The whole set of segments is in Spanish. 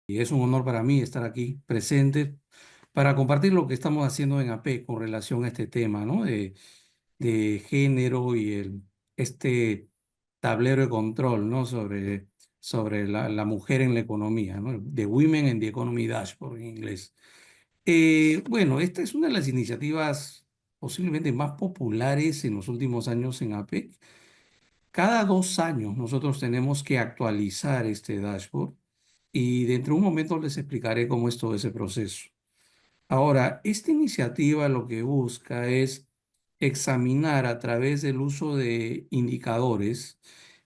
Y es un honor para mí estar aquí presente para compartir lo que estamos haciendo en AP con relación a este tema, ¿no? De género y este tablero de control, ¿no? Sobre la mujer en la economía, ¿no? The Women in the Economy Dashboard en inglés. Bueno, esta es una de las iniciativas posiblemente más populares en los últimos años en AP. Cada 2 años nosotros tenemos que actualizar este dashboard y dentro de un momento les explicaré cómo es todo ese proceso. Ahora, esta iniciativa lo que busca es examinar a través del uso de indicadores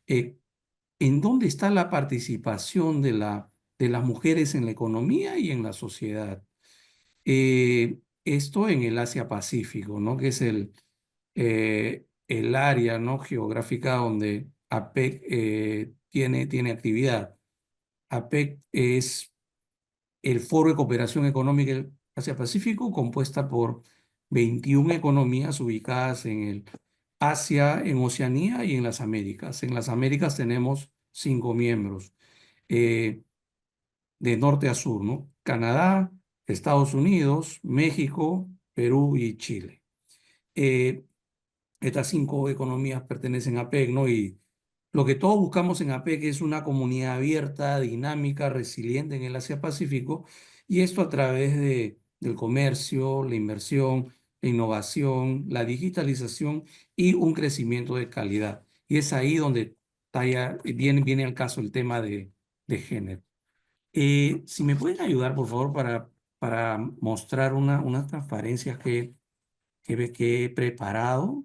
eh, en dónde está la participación de las mujeres en la economía y en la sociedad. Esto en el Asia-Pacífico, ¿no? Que es el área, ¿no? geográfica donde APEC tiene actividad. APEC es el Foro de Cooperación Económica del Asia-Pacífico, compuesta por 21 economías ubicadas en el Asia, en Oceanía y en las Américas. En las Américas tenemos 5 miembros, eh, de norte a sur, ¿no? Canadá, Estados Unidos, México, Perú y Chile. Eh, Estas 5 economías pertenecen a APEC, ¿no? Y lo que todos buscamos en APEC es una comunidad abierta, dinámica, resiliente en el Asia-Pacífico, y esto a través del comercio, la inversión, la innovación, la digitalización y un crecimiento de calidad. Y es ahí donde viene al caso el tema de género. Si me pueden ayudar, por favor, para mostrar unas transparencias que he preparado.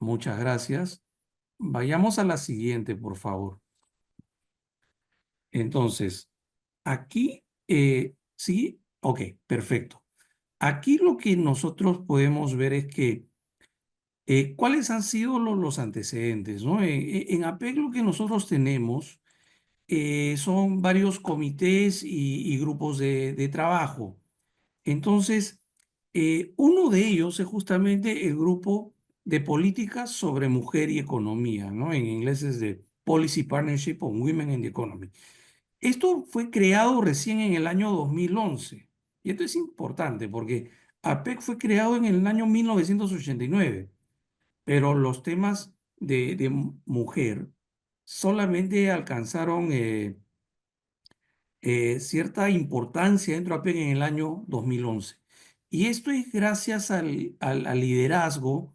Muchas gracias. Vayamos a la siguiente, por favor. Entonces, aquí, sí, ok, perfecto. Aquí lo que nosotros podemos ver es que, ¿cuáles han sido los antecedentes, ¿no? En APEC lo que nosotros tenemos son varios comités y grupos de trabajo. Entonces, uno de ellos es justamente el grupo de políticas sobre mujer y economía, ¿no? En inglés es de Policy Partnership on Women and the Economy. Esto fue creado recién en el año 2011. Y esto es importante porque APEC fue creado en el año 1989, pero los temas de mujer solamente alcanzaron cierta importancia dentro de APEC en el año 2011. Y esto es gracias al liderazgo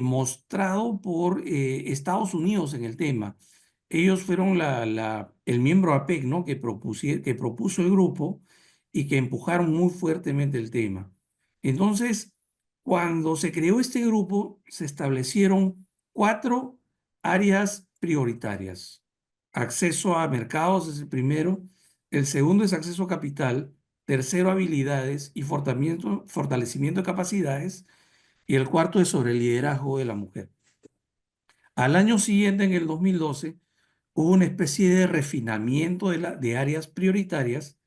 mostrado por Estados Unidos en el tema. Ellos fueron el miembro APEC, ¿no? que propuso el grupo y que empujaron muy fuertemente el tema. Entonces, cuando se creó este grupo, se establecieron 4 áreas prioritarias. Acceso a mercados es el primero, el segundo es acceso a capital, tercero habilidades y fortalecimiento de capacidades, y el cuarto es sobre el liderazgo de la mujer. Al año siguiente, en el 2012, hubo una especie de refinamiento de áreas prioritarias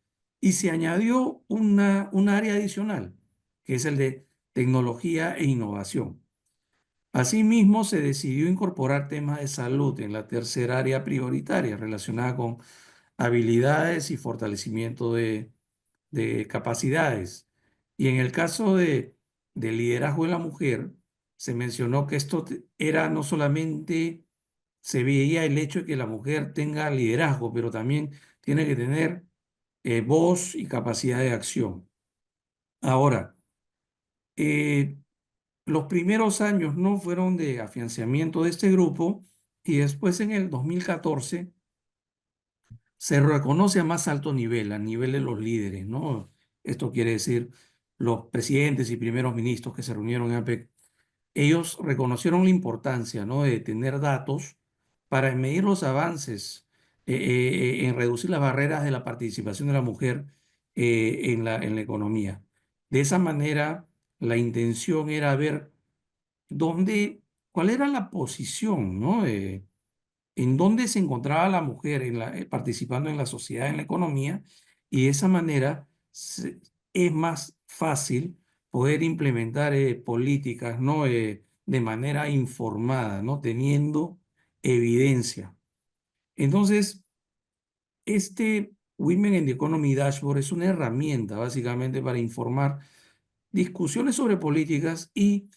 y se añadió un área adicional, que es el de tecnología e innovación. Asimismo, se decidió incorporar temas de salud en la tercera área prioritaria relacionada con habilidades y fortalecimiento de capacidades. Y en el caso de liderazgo de la mujer, se mencionó que era no solamente, se veía el hecho de que la mujer tenga liderazgo, pero también tiene que tener voz y capacidad de acción. Ahora, eh, los primeros años no fueron de afianzamiento de este grupo y después en el 2014 se reconoce a más alto nivel, a nivel de los líderes, ¿no? Esto quiere decir los presidentes y primeros ministros que se reunieron en APEC. Ellos reconocieron la importancia, ¿no? de tener datos para medir los avances en reducir las barreras de la participación de la mujer en la economía. De esa manera, la intención era ver cuál era la posición, ¿no? En dónde se encontraba la mujer participando en la sociedad, en la economía, y de esa manera es más fácil poder implementar políticas, ¿no? De manera informada, ¿no? Teniendo evidencia. Entonces, este Women in the Economy Dashboard es una herramienta básicamente para informar discusiones sobre políticas y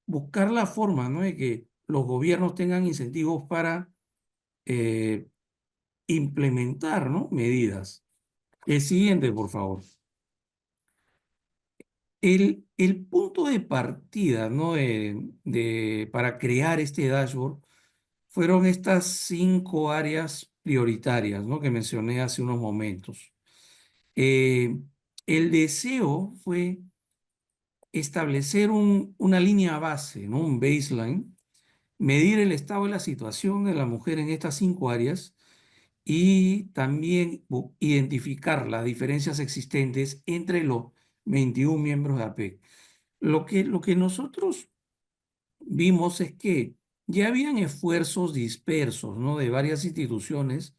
buscar la forma, ¿no?, de que los gobiernos tengan incentivos para eh, implementar, ¿no?, medidas. El siguiente, por favor. El punto de partida, ¿no?, para crear este dashboard fueron estas 5 áreas prioritarias, ¿no?, que mencioné hace unos momentos. Eh, el deseo fue establecer una línea base, ¿no?, un baseline, medir el estado de la situación de la mujer en estas 5 áreas y también identificar las diferencias existentes entre los 21 miembros de APEC. Lo que nosotros vimos es que ya habían esfuerzos dispersos, ¿no?, de varias instituciones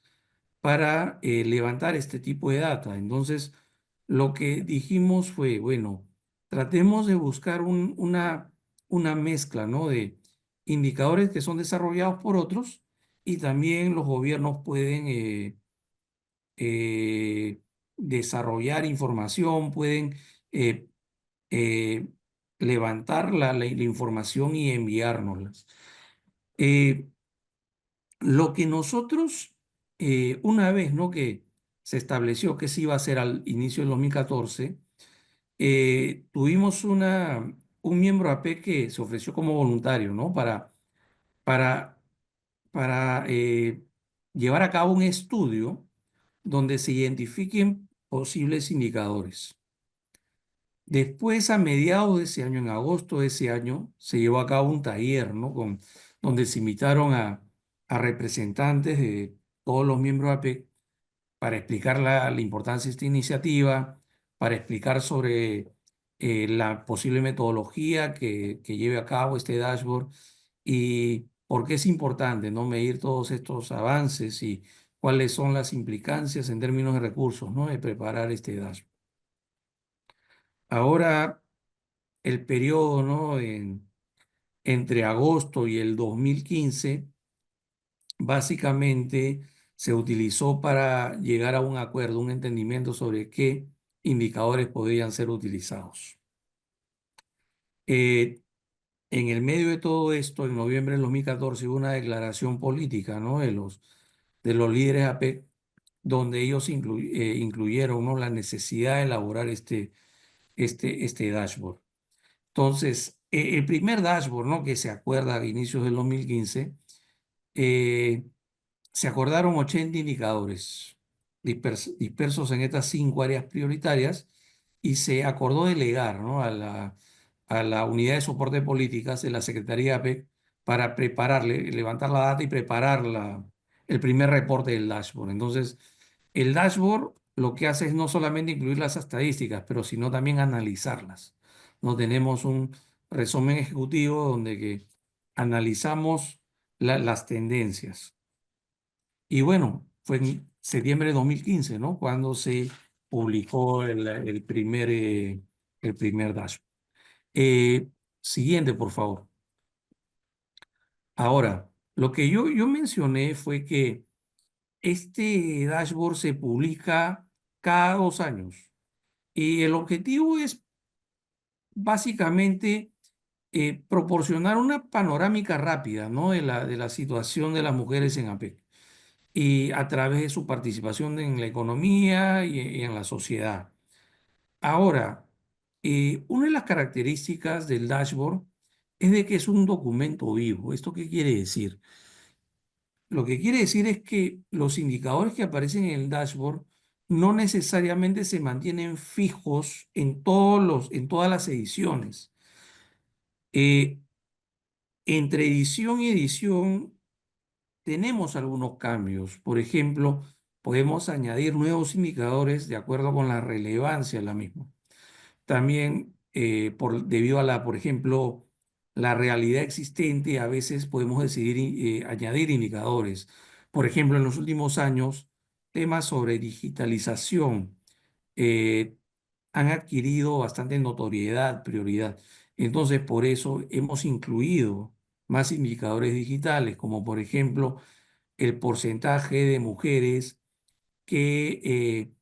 para levantar este tipo de data. Entonces, lo que dijimos fue, bueno, tratemos de buscar una mezcla, ¿no?, de indicadores que son desarrollados por otros y también los gobiernos pueden desarrollar información, pueden eh, eh, levantar la información y enviárnoslas. Eh, lo que nosotros, una vez, ¿no?, que se estableció que se iba a hacer al inicio del 2014, tuvimos un miembro AP que se ofreció como voluntario, ¿no?, para, para llevar a cabo un estudio donde se identifiquen posibles indicadores. Después, a mediados de ese año, en agosto de ese año, se llevó a cabo un taller, ¿no?, donde se invitaron a representantes de todos los miembros de APEC para explicar la importancia de esta iniciativa, para explicar sobre la posible metodología que lleve a cabo este dashboard y por qué es importante, ¿no?, medir todos estos avances y cuáles son las implicancias en términos de recursos, ¿no?, de preparar este dashboard. Ahora, el periodo, ¿no?, entre agosto y el 2015, básicamente se utilizó para llegar a un acuerdo, un entendimiento sobre qué indicadores podían ser utilizados. Eh, en el medio de todo esto, en noviembre del 2014, hubo una declaración política, ¿no?, de los líderes APEC, donde ellos incluyeron, ¿no?, la necesidad de elaborar este dashboard. Entonces, el primer dashboard, ¿no?, que se acuerda a inicios del 2015, eh, se acordaron 80 indicadores dispersos en estas 5 áreas prioritarias y se acordó delegar, ¿no?, a la unidad de soporte de políticas de la Secretaría APEC para prepararle, levantar la data y preparar el primer reporte del dashboard. Entonces, el dashboard lo que hace es no solamente incluir las estadísticas, pero sino también analizarlas. No tenemos un resumen ejecutivo donde que analizamos las tendencias. Y bueno, fue en septiembre de 2015, ¿no?, cuando se publicó el primer dashboard. Siguiente, por favor. Ahora, lo que yo mencioné fue que este dashboard se publica cada 2 años y el objetivo es básicamente proporcionar una panorámica rápida, ¿no?, de la situación de las mujeres en APEC y a través de su participación en la economía y en la sociedad. Ahora, una de las características del dashboard es de que es un documento vivo. ¿Esto qué quiere decir? Lo que quiere decir es que los indicadores que aparecen en el dashboard no necesariamente se mantienen fijos en todas las ediciones. Eh, Entre edición y edición tenemos algunos cambios. Por ejemplo, podemos añadir nuevos indicadores de acuerdo con la relevancia de la misma. También, debido a por ejemplo, la realidad existente, a veces podemos decidir añadir indicadores. Por ejemplo, en los últimos años, temas sobre digitalización eh, han adquirido bastante notoriedad, prioridad. Entonces, por eso hemos incluido más indicadores digitales, como por ejemplo el porcentaje de mujeres que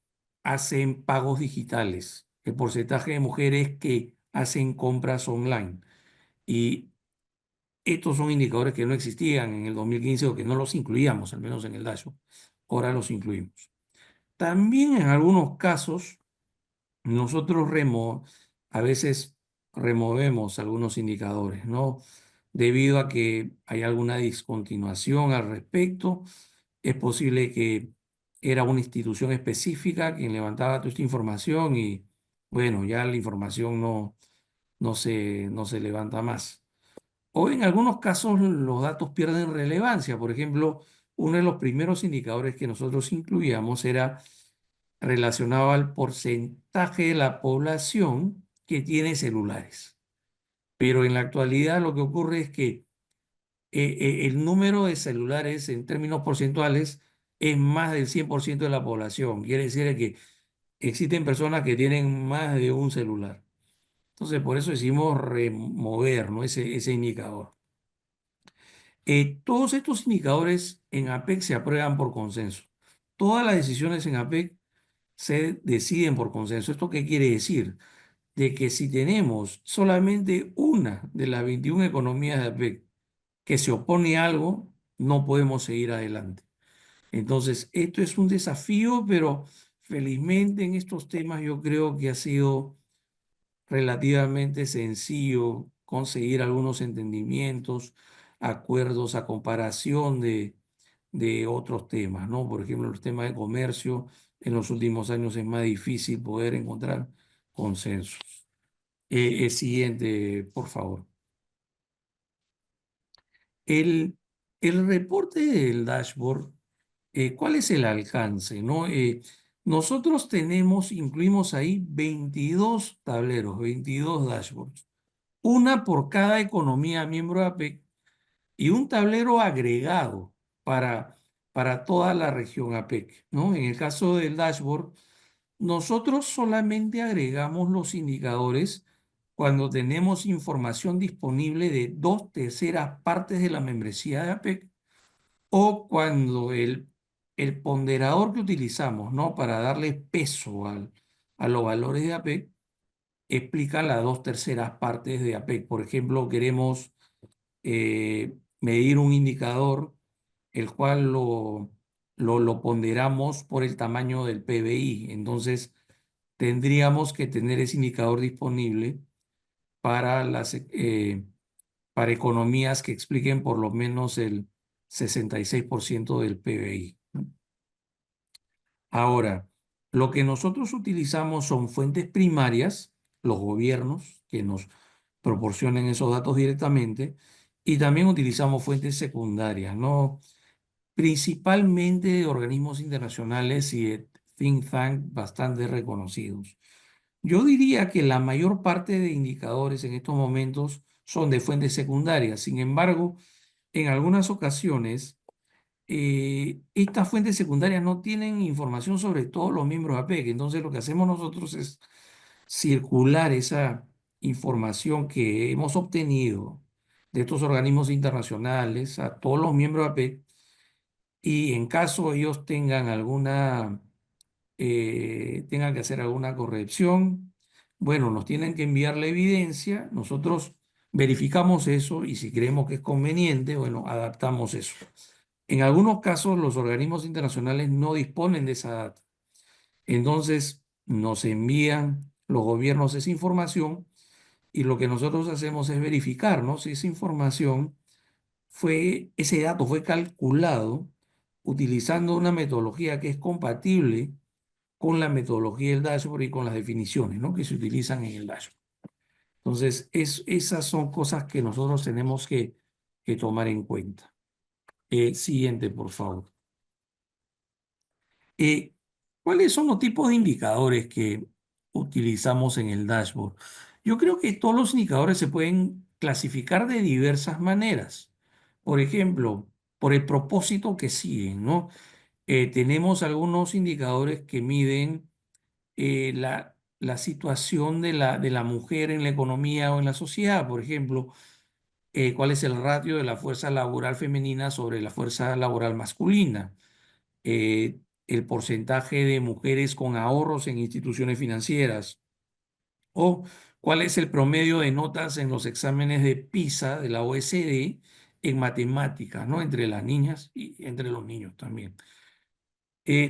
hacen pagos digitales, el porcentaje de mujeres que hacen compras online. Y estos son indicadores que no existían en el 2015 o que no los incluíamos, al menos en el dashboard. Ahora los incluimos. También en algunos casos, nosotros a veces removemos algunos indicadores, ¿no? Debido a que hay alguna discontinuación al respecto. Es posible que era una institución específica quien levantaba toda esta información y, bueno, ya la información no se levanta más. O en algunos casos los datos pierden relevancia. Por ejemplo, uno de los primeros indicadores que nosotros incluíamos era relacionado al porcentaje de la población que tiene celulares. Pero en la actualidad lo que ocurre es que el número de celulares en términos porcentuales es más del 100% de la población. Quiere decir que existen personas que tienen más de un celular. Entonces, por eso decimos remover, ¿no? Ese indicador. Todos estos indicadores en APEC se aprueban por consenso. Todas las decisiones en APEC se deciden por consenso. ¿Esto qué quiere decir? De que si tenemos solamente una de las 21 economías de APEC que se opone a algo, no podemos seguir adelante. Entonces, esto es un desafío, pero felizmente en estos temas yo creo que ha sido relativamente sencillo conseguir algunos entendimientos, acuerdos a comparación de otros temas, ¿no? Por ejemplo, los temas de comercio, en los últimos años es más difícil poder encontrar consensos. El siguiente, por favor. El, el reporte del dashboard, ¿cuál es el alcance, no? Nosotros incluimos ahí 22 tableros, 22 dashboards, una por cada economía miembro de APEC y un tablero agregado para, para toda la región APEC, ¿no? En el caso del dashboard, nosotros solamente agregamos los indicadores cuando tenemos información disponible de 2/3 de la membresía de APEC o cuando el ponderador que utilizamos, ¿no? Para darle peso a los valores de APEC explica las 2/3 de APEC. Por ejemplo, queremos medir un indicador, el cual lo ponderamos por el tamaño del PBI. Entonces, tendríamos que tener ese indicador disponible para para economías que expliquen por lo menos el 66% del PBI. Ahora, lo que nosotros utilizamos son fuentes primarias, los gobiernos que nos proporcionen esos datos directamente, y también utilizamos fuentes secundarias, ¿no? Principalmente de organismos internacionales y de think tank bastante reconocidos. Yo diría que la mayor parte de indicadores en estos momentos son de fuentes secundarias. Sin embargo, en algunas ocasiones, estas fuentes secundarias no tienen información sobre todos los miembros de APEC. Entonces, lo que hacemos nosotros es circular esa información que hemos obtenido de estos organismos internacionales a todos los miembros de APEC y en caso ellos tengan que hacer alguna corrección, bueno, nos tienen que enviar la evidencia, nosotros verificamos eso y si creemos que es conveniente, bueno, adaptamos eso. En algunos casos los organismos internacionales no disponen de esa data. Entonces nos envían los gobiernos esa información y lo que nosotros hacemos es verificar, ¿no? Si esa información ese dato fue calculado utilizando una metodología que es compatible con la metodología del dashboard y con las definiciones, ¿no? Que se utilizan en el dashboard. Entonces, esas son cosas que nosotros tenemos que tomar en cuenta. Siguiente, por favor. Eh, ¿Cuáles son los tipos de indicadores que utilizamos en el dashboard? Yo creo que todos los indicadores se pueden clasificar de diversas maneras. Por ejemplo, por el propósito que siguen, ¿no? Tenemos algunos indicadores que miden la situación de la mujer en la economía o en la sociedad. Por ejemplo, cuál es el ratio de la fuerza laboral femenina sobre la fuerza laboral masculina. el porcentaje de mujeres con ahorros en instituciones financieras, o cuál es el promedio de notas en los exámenes de PISA de la OECD en matemáticas, ¿no? Entre las niñas y entre los niños también.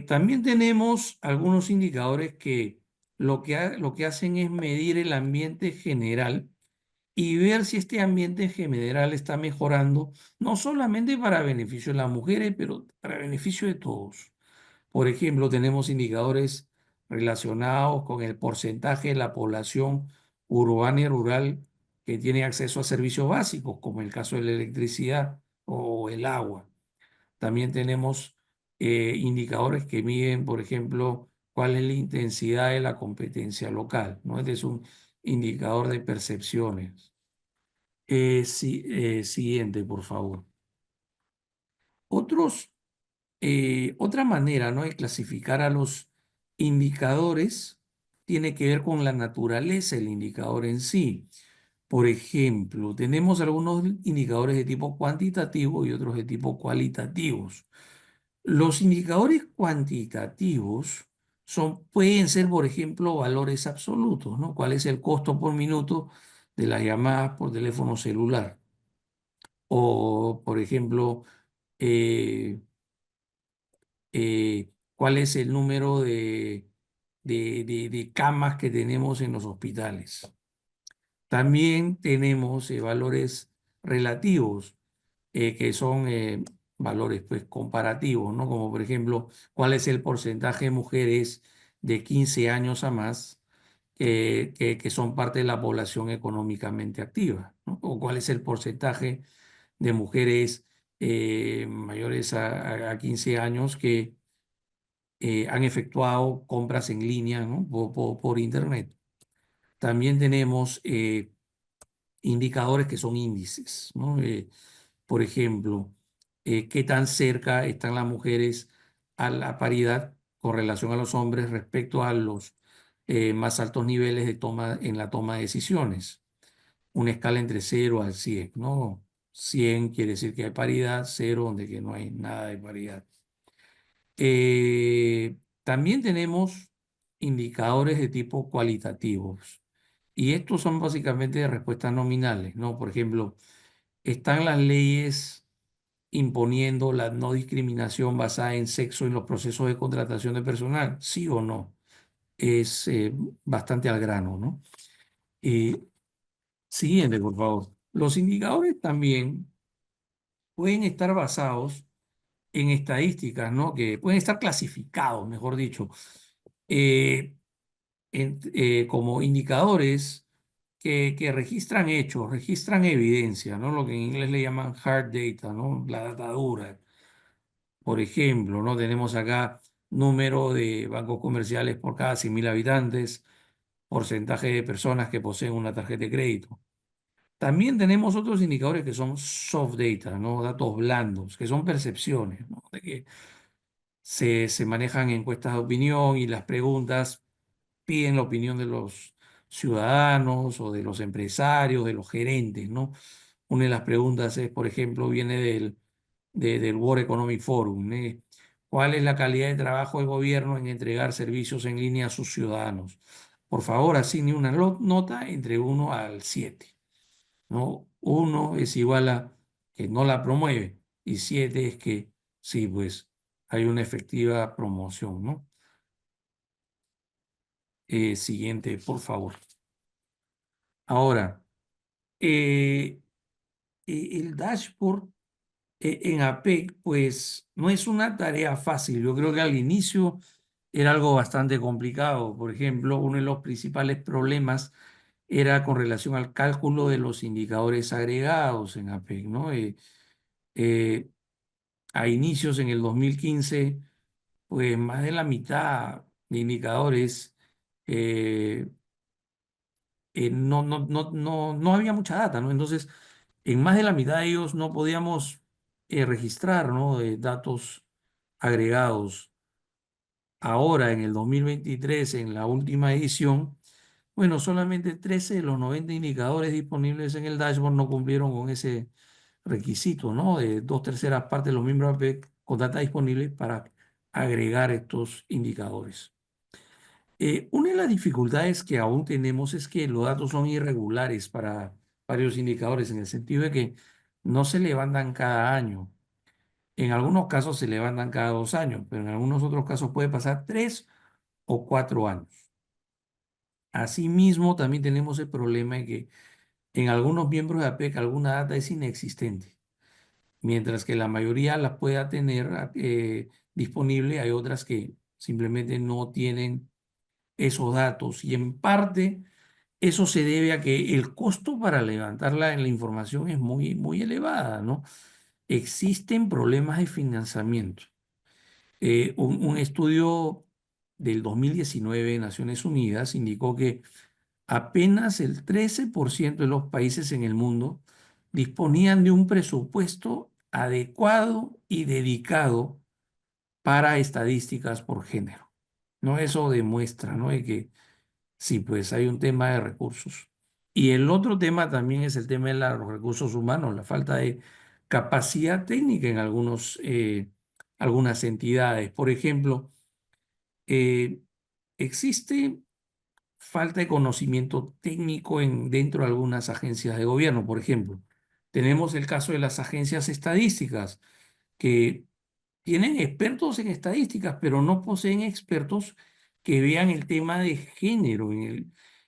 También tenemos algunos indicadores que lo que hacen es medir el ambiente general y ver si este ambiente general está mejorando, no solamente para beneficio de las mujeres, pero para beneficio de todos. Por ejemplo, tenemos indicadores relacionados con el porcentaje de la población urbana y rural que tiene acceso a servicios básicos, como el caso de la electricidad o el agua. También tenemos indicadores que miden, por ejemplo, cuál es la intensidad de la competencia local, ¿no? Este es un indicador de percepciones. Siguiente, por favor. Otra manera, ¿no?, de clasificar a los indicadores tiene que ver con la naturaleza del indicador en sí. Por ejemplo, tenemos algunos indicadores de tipo cuantitativo y otros de tipo cualitativos. Los indicadores cuantitativos pueden ser, por ejemplo, valores absolutos, ¿no? ¿Cuál es el costo por minuto de las llamadas por teléfono celular? O, por ejemplo, eh, cuál es el número de camas que tenemos en los hospitales. También tenemos valores relativos, que son valores, pues, comparativos, ¿no? Como por ejemplo, cuál es el porcentaje de mujeres de 15 años a más que son parte de la población económicamente activa, ¿no? O cuál es el porcentaje de mujeres mayores a 15 años que han efectuado compras en línea, ¿no?, por Internet. También tenemos indicadores que son índices, ¿no? Por ejemplo, qué tan cerca están las mujeres a la paridad con relación a los hombres respecto a los más altos niveles de en la toma de decisiones. Una escala entre 0 al 100, ¿no? 100 quiere decir que hay paridad, 0 donde que no hay nada de paridad. También tenemos indicadores de tipo cualitativos, y estos son básicamente respuestas nominales, ¿no? Por ejemplo, ¿están las leyes imponiendo la no discriminación basada en sexo en los procesos de contratación de personal? ¿Sí o no? Es bastante al grano, ¿no? Eh, Siguiente, por favor. Los indicadores también pueden estar basados en estadísticas, ¿no? Que pueden estar clasificados, mejor dicho, eh, como indicadores que registran hechos, registran evidencia, ¿no? Lo que en inglés le llaman hard data, ¿no? La data dura. Por ejemplo, ¿no? Tenemos acá número de bancos comerciales por cada 100.000 habitantes, porcentaje de personas que poseen una tarjeta de crédito. También tenemos otros indicadores que son soft data, ¿no? Datos blandos, que son percepciones, ¿no? De que se manejan encuestas de opinión y las preguntas piden la opinión de los ciudadanos o de los empresarios, de los gerentes, ¿no? Una de las preguntas es, por ejemplo, viene del World Economic Forum, ¿eh? ¿Cuál es la calidad de trabajo del gobierno en entregar servicios en línea a sus ciudadanos? Por favor, asigne una nota entre 1 al 7, ¿no? 1 es igual a que no la promueve y 7 es que sí, pues hay una efectiva promoción, ¿no? Siguiente, por favor. Ahora, eh, el dashboard en APEC, pues no es una tarea fácil. Yo creo que al inicio era algo bastante complicado. Por ejemplo, uno de los principales problemas era con relación al cálculo de los indicadores agregados en APEC, ¿no? Eh, a inicios en el 2015, pues más de la mitad de indicadores eh, no había mucha data, ¿no? Entonces, en más de la mitad de ellos no podíamos registrar, ¿no?, datos agregados. Ahora, en el 2023, en la última edición, bueno, solamente 13 de los 90 indicadores disponibles en el dashboard no cumplieron con ese requisito, ¿no?, de 2/3 partes de los miembros APEC con data disponible para agregar estos indicadores. Una de las dificultades que aún tenemos es que los datos son irregulares para varios indicadores, en el sentido de que no se levantan cada año. En algunos casos se levantan cada 2 años, pero en algunos otros casos puede pasar 3 o 4 años. Asimismo, también tenemos el problema de que en algunos miembros de APEC alguna data es inexistente, mientras que la mayoría la pueda tener disponible, hay otras que simplemente no tienen esos datos y en parte eso se debe a que el costo para levantarla en la información es muy, muy elevada, ¿no? Existen problemas de financiamiento. Un estudio del 2019 de Naciones Unidas indicó que apenas el 13% de los países en el mundo disponían de un presupuesto adecuado y dedicado para estadísticas por género. ¿No? Eso demuestra, ¿no? De que sí, pues hay un tema de recursos. Y el otro tema también es el tema de los recursos humanos, la falta de capacidad técnica en algunas entidades. Por ejemplo, eh, existe falta de conocimiento técnico dentro de algunas agencias de gobierno. Por ejemplo, tenemos el caso de las agencias estadísticas, que tienen expertos en estadísticas, pero no poseen expertos que vean el tema de género,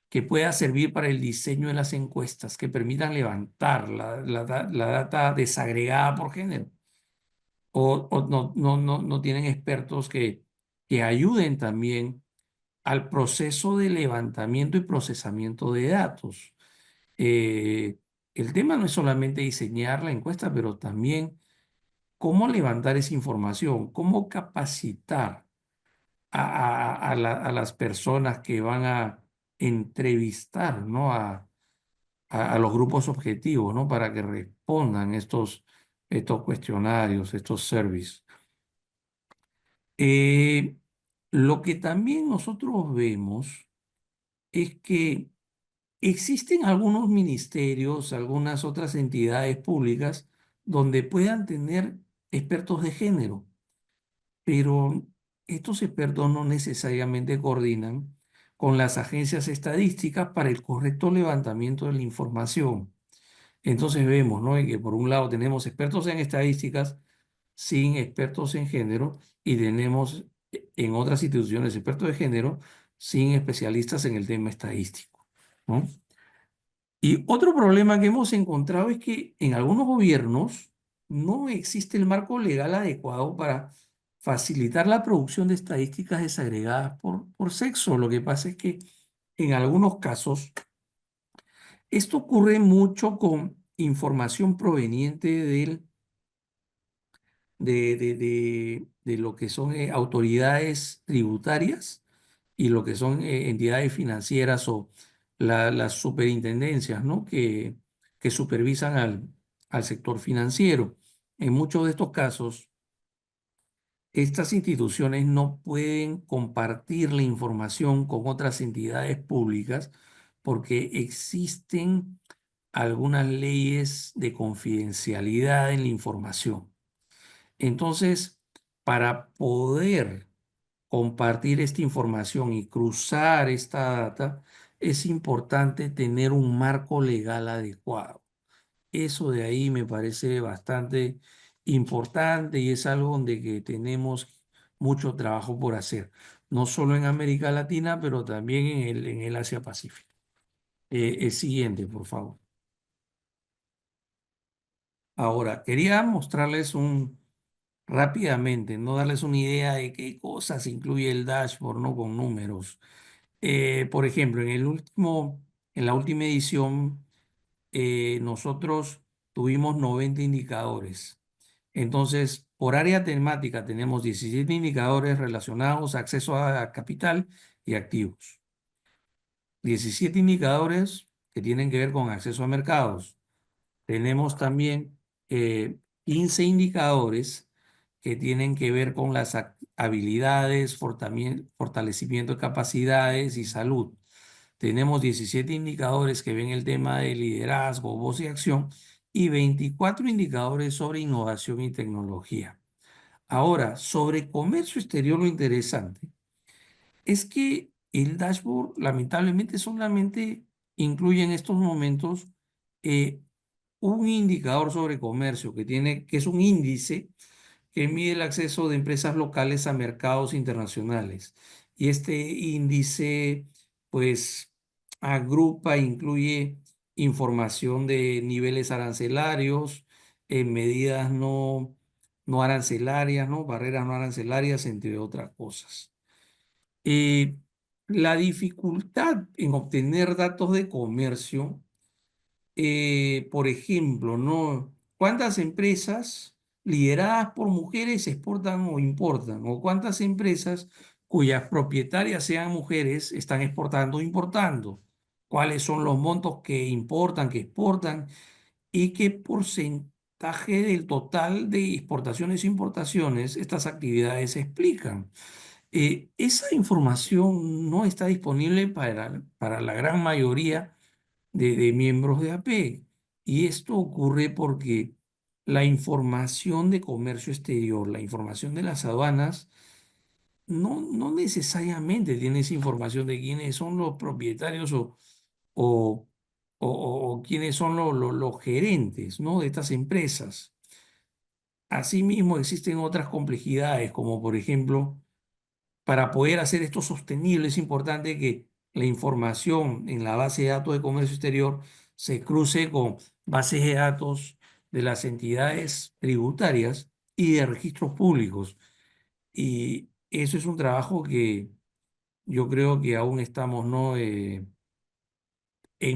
que pueda servir para el diseño de las encuestas, que permitan levantar la data desagregada por género. O no tienen expertos que ayuden también al proceso de levantamiento y procesamiento de datos. Eh, el tema no es solamente diseñar la encuesta, pero también cómo levantar esa información, cómo capacitar a las personas que van a entrevistar, ¿no? A los grupos objetivos, ¿no? Para que respondan estos cuestionarios, estos surveys. Eh, lo que también nosotros vemos es que existen algunos ministerios, algunas otras entidades públicas donde puedan tener expertos de género, pero estos expertos no necesariamente coordinan con las agencias estadísticas para el correcto levantamiento de la información. Entonces vemos, ¿no? Que por un lado tenemos expertos en estadísticas sin expertos en género y tenemos en otras instituciones expertos de género sin especialistas en el tema estadístico, ¿no? Y otro problema que hemos encontrado es que en algunos gobiernos no existe el marco legal adecuado para facilitar la producción de estadísticas desagregadas por sexo. Lo que pasa es que en algunos casos esto ocurre mucho con información proveniente de lo que son autoridades tributarias y lo que son entidades financieras o las superintendencias, ¿no? Que supervisan al sector financiero. En muchos de estos casos, estas instituciones no pueden compartir la información con otras entidades públicas porque existen algunas leyes de confidencialidad en la información. Entonces, para poder compartir esta información y cruzar esta data, es importante tener un marco legal adecuado. Eso de ahí me parece bastante importante y es algo donde que tenemos mucho trabajo por hacer, no solo en América Latina, pero también en el Asia Pacífico. El siguiente, por favor. Ahora, quería mostrarles rápidamente, no darles una idea de qué cosas incluye el dashboard, ¿no? Con números. Por ejemplo, en la última edición, nosotros tuvimos 90 indicadores. Entonces, por área temática tenemos 17 indicadores relacionados a acceso a capital y activos. 17 indicadores que tienen que ver con acceso a mercados. Tenemos también 15 indicadores que tienen que ver con las habilidades, fortalecimiento de capacidades y salud. Tenemos 17 indicadores que ven el tema de liderazgo, voz y acción y 24 indicadores sobre innovación y tecnología. Ahora, sobre comercio exterior, lo interesante es que el dashboard lamentablemente solamente incluye en estos momentos eh, un indicador sobre comercio que es un índice que mide el acceso de empresas locales a mercados internacionales. Y este índice, pues, agrupa, incluye información de niveles arancelarios, medidas no arancelarias, ¿no? Barreras no arancelarias, entre otras cosas. Eh, la dificultad en obtener datos de comercio, por ejemplo, ¿no? ¿Cuántas empresas lideradas por mujeres exportan o importan? ¿O cuántas empresas cuyas propietarias sean mujeres están exportando o importando? ¿Cuáles son los montos que importan, que exportan? ¿Y qué porcentaje del total de exportaciones e importaciones estas actividades explican? Esa información no está disponible para la gran mayoría de miembros de AP. Y esto ocurre porque la información de comercio exterior, la información de las aduanas, no necesariamente tiene esa información de quiénes son los propietarios o, o quiénes son los gerentes, ¿no? de estas empresas. Asimismo, existen otras complejidades, como por ejemplo, para poder hacer esto sostenible, es importante que la información en la base de datos de comercio exterior se cruce con bases de datos de las entidades tributarias y de registros públicos. Y eso es un trabajo que yo creo que aún estamos, ¿no? En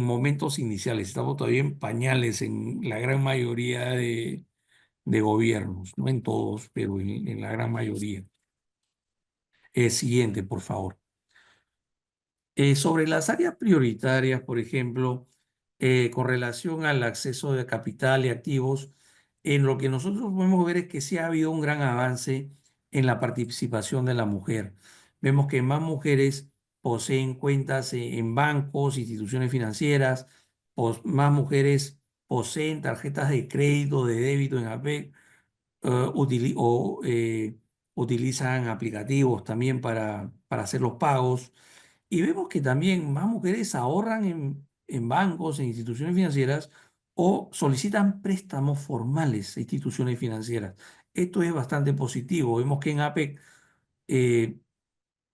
momentos iniciales, estamos todavía en pañales en la gran mayoría de gobiernos, no en todos, pero en la gran mayoría. Siguiente, por favor. Sobre las áreas prioritarias, por ejemplo, con relación al acceso de capital y activos, en lo que nosotros podemos ver es que sí ha habido un gran avance en la participación de la mujer. Vemos que más mujeres poseen cuentas en bancos, instituciones financieras, más mujeres poseen tarjetas de crédito, de débito en AP, utilizan aplicativos también para hacer los pagos. Y vemos que también más mujeres ahorran en bancos, en instituciones financieras o solicitan préstamos formales a instituciones financieras. Esto es bastante positivo. Vemos que en APEC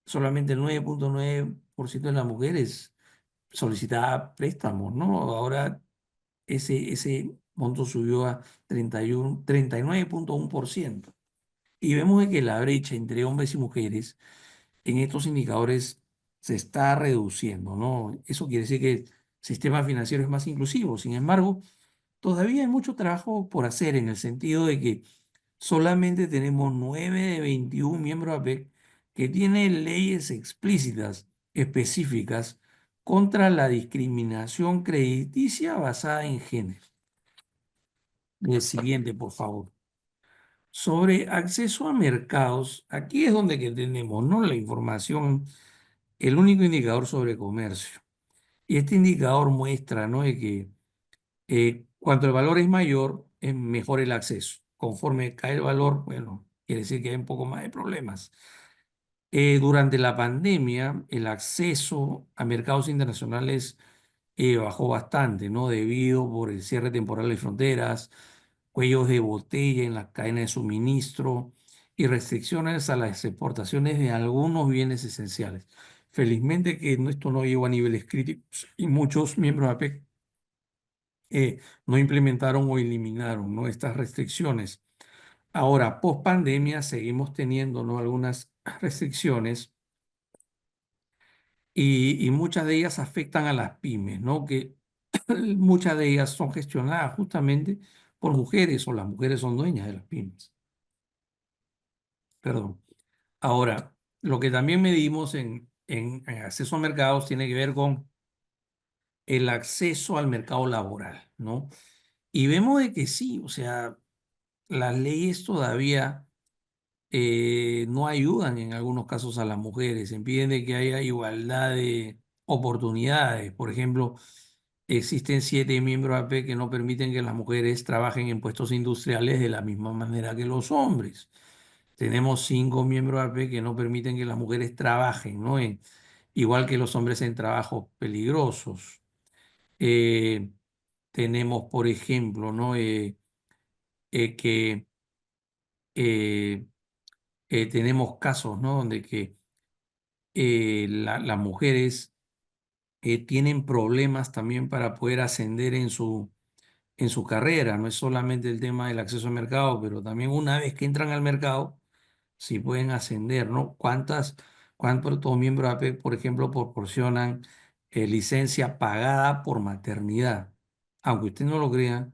solamente el 9,9% de las mujeres solicitaba préstamos, ¿no? Ahora ese monto subió a 39,1%. Y vemos de que la brecha entre hombres y mujeres en estos indicadores se está reduciendo, ¿no? Eso quiere decir que el sistema financiero es más inclusivo. Sin embargo, todavía hay mucho trabajo por hacer en el sentido de que solamente tenemos 9 de 21 miembros de APEC que tienen leyes explícitas, específicas, contra la discriminación crediticia basada en género. El siguiente, por favor. Sobre acceso a mercados, aquí es donde que tenemos, ¿no? La información, el único indicador sobre comercio. Y este indicador muestra, ¿no? de que cuanto el valor es mayor, es mejor el acceso. Conforme cae el valor, bueno, quiere decir que hay un poco más de problemas. Durante la pandemia, el acceso a mercados internacionales bajó bastante, ¿no? Debido por el cierre temporal de fronteras, cuellos de botella en las cadenas de suministro y restricciones a las exportaciones de algunos bienes esenciales. Felizmente que esto no llegó a niveles críticos y muchos miembros de APEC no implementaron o eliminaron, ¿no? estas restricciones. Ahora, post pandemia, seguimos teniendo, ¿no? algunas restricciones y muchas de ellas afectan a las pymes, ¿no? Que muchas de ellas son gestionadas justamente por mujeres o las mujeres son dueñas de las pymes. Perdón. Ahora, lo que también medimos en acceso a mercados tiene que ver con el acceso al mercado laboral, ¿no? Y vemos de que sí, o sea, las leyes todavía no ayudan en algunos casos a las mujeres, impiden de que haya igualdad de oportunidades. Por ejemplo, existen 7 miembros AP que no permiten que las mujeres trabajen en puestos industriales de la misma manera que los hombres. Tenemos 5 miembros AP que no permiten que las mujeres trabajen, ¿no? Igual que los hombres en trabajos peligrosos. Eh, tenemos, por ejemplo, ¿no? Que eh, tenemos casos, ¿no? Donde que las mujeres tienen problemas también para poder ascender en su carrera. No es solamente el tema del acceso al mercado, pero también una vez que entran al mercado, si pueden ascender, ¿no? ¿Cuántos miembros AP, por ejemplo, proporcionan licencia pagada por maternidad? Aunque usted no lo crea,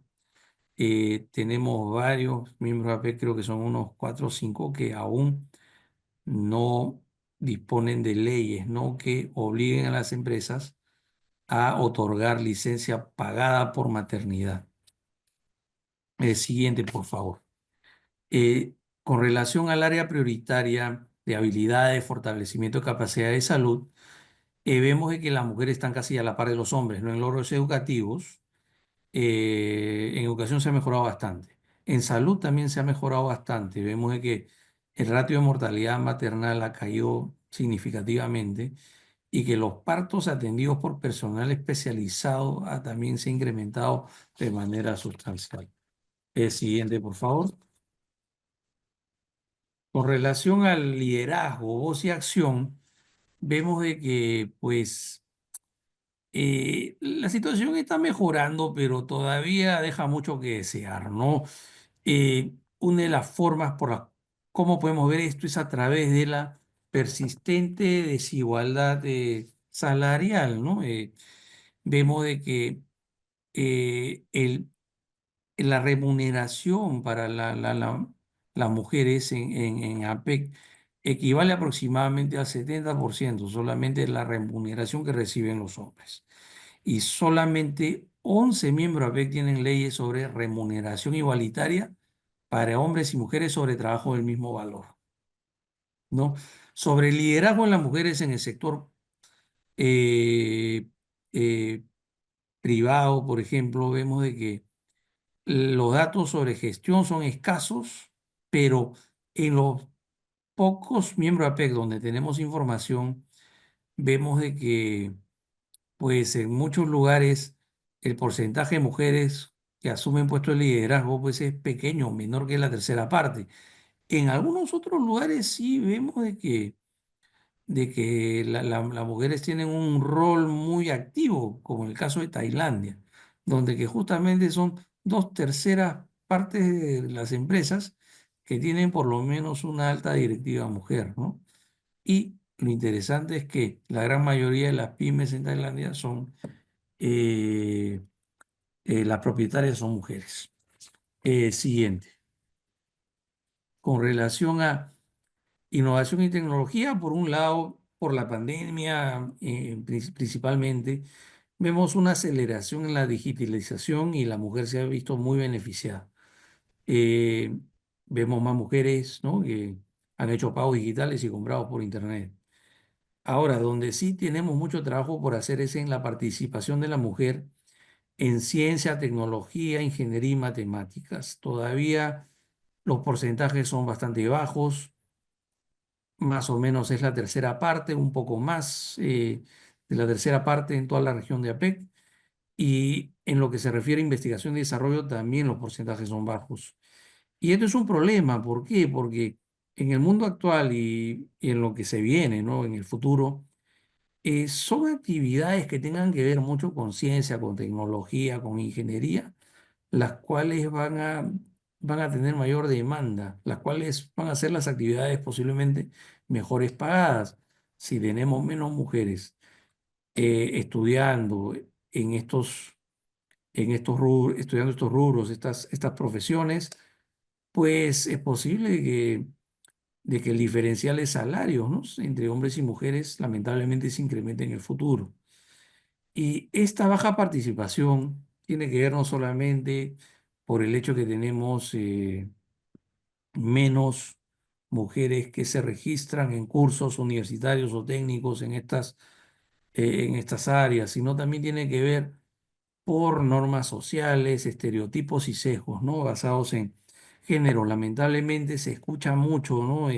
tenemos varios miembros AP, creo que son unos 4 o 5 que aún no disponen de leyes, ¿no? Que obliguen a las empresas a otorgar licencia pagada por maternidad. Siguiente, por favor. Eh, con relación al área prioritaria de habilidades, fortalecimiento de capacidad de salud, vemos de que las mujeres están casi a la par de los hombres, ¿no? En logros educativos, en educación se ha mejorado bastante. En salud también se ha mejorado bastante. Vemos de que el ratio de mortalidad maternal ha caído significativamente y que los partos atendidos por personal especializado también se ha incrementado de manera sustancial. El siguiente, por favor. Con relación al liderazgo, voz y acción, vemos de que pues la situación está mejorando, pero todavía deja mucho que desear, ¿no? Una de las formas por las cómo podemos ver esto es a través de la persistente desigualdad salarial, ¿no? Vemos de que la remuneración para las mujeres en APEC equivale aproximadamente al 70%, solamente la remuneración que reciben los hombres. Y solamente 11 miembros APEC tienen leyes sobre remuneración igualitaria para hombres y mujeres sobre trabajo del mismo valor, ¿no? Sobre el liderazgo de las mujeres en el sector eh, eh, privado, por ejemplo, vemos de que los datos sobre gestión son escasos, pero en los pocos miembros APEC donde tenemos información, vemos de que, pues, en muchos lugares el porcentaje de mujeres que asumen puestos de liderazgo, pues, es pequeño, menor que la tercera parte. En algunos otros lugares sí vemos de que las mujeres tienen un rol muy activo, como en el caso de Tailandia, donde que justamente son 2/3 partes de las empresas que tienen por lo menos una alta directiva mujer, ¿no? Y lo interesante es que la gran mayoría de las pymes en Tailandia eh, las propietarias son mujeres. Siguiente. Con relación a innovación y tecnología, por un lado, por la pandemia principalmente, vemos una aceleración en la digitalización y la mujer se ha visto muy beneficiada. Eh, vemos más mujeres, ¿no? Que han hecho pagos digitales y comprados por Internet. Ahora, donde sí tenemos mucho trabajo por hacer es en la participación de la mujer en ciencia, tecnología, ingeniería y matemáticas. Todavía los porcentajes son bastante bajos, más o menos es la tercera parte, un poco más de la tercera parte en toda la región de APEC. Y en lo que se refiere a investigación y desarrollo, también los porcentajes son bajos. Y esto es un problema. ¿Por qué? Porque en el mundo actual y en lo que se viene, ¿no? En el futuro, son actividades que tengan que ver mucho con ciencia, con tecnología, con ingeniería, las cuales van a tener mayor demanda, las cuales van a ser las actividades posiblemente mejores pagadas. Si tenemos menos mujeres estudiando en estos rubros, estudiando estos rubros, estas profesiones, pues es posible de que el diferencial de salarios, ¿no? Entre hombres y mujeres lamentablemente se incremente en el futuro. Y esta baja participación tiene que ver no solamente por el hecho que tenemos menos mujeres que se registran en cursos universitarios o técnicos en estas áreas, sino también tiene que ver por normas sociales, estereotipos y sesgos, ¿no? Basados género. Lamentablemente se escucha mucho, ¿no?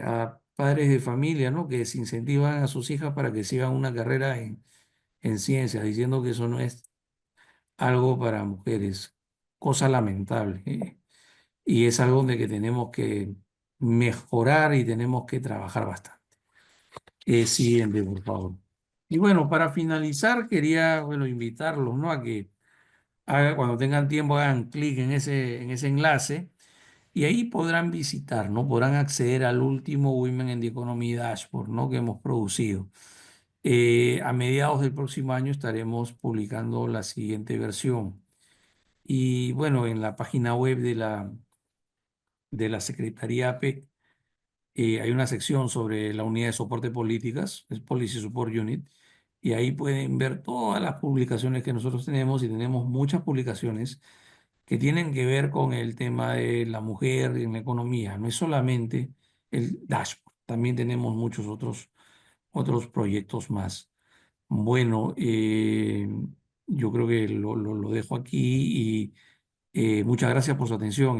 A padres de familia, ¿no? Que desincentivan a sus hijas para que sigan una carrera en ciencias, diciendo que eso no es algo para mujeres. Cosa lamentable. Y es algo de que tenemos que mejorar y tenemos que trabajar bastante. Siguiente, por favor. Y bueno, para finalizar, quería, bueno, invitarlos, ¿no? A que cuando tengan tiempo hagan clic en ese enlace y ahí podrán visitar, ¿no? Podrán acceder al último Women in the Economy Dashboard, ¿no? Que hemos producido. A mediados del próximo año estaremos publicando la siguiente versión. Y bueno, en la página web de la Secretaría APEC hay una sección sobre la unidad de soporte políticas, es Policy Support Unit, y ahí pueden ver todas las publicaciones que nosotros tenemos y tenemos muchas publicaciones que tienen que ver con el tema de la mujer en la economía. No es solamente el dashboard, también tenemos muchos otros proyectos más. Bueno, yo creo que lo dejo aquí y muchas gracias por su atención.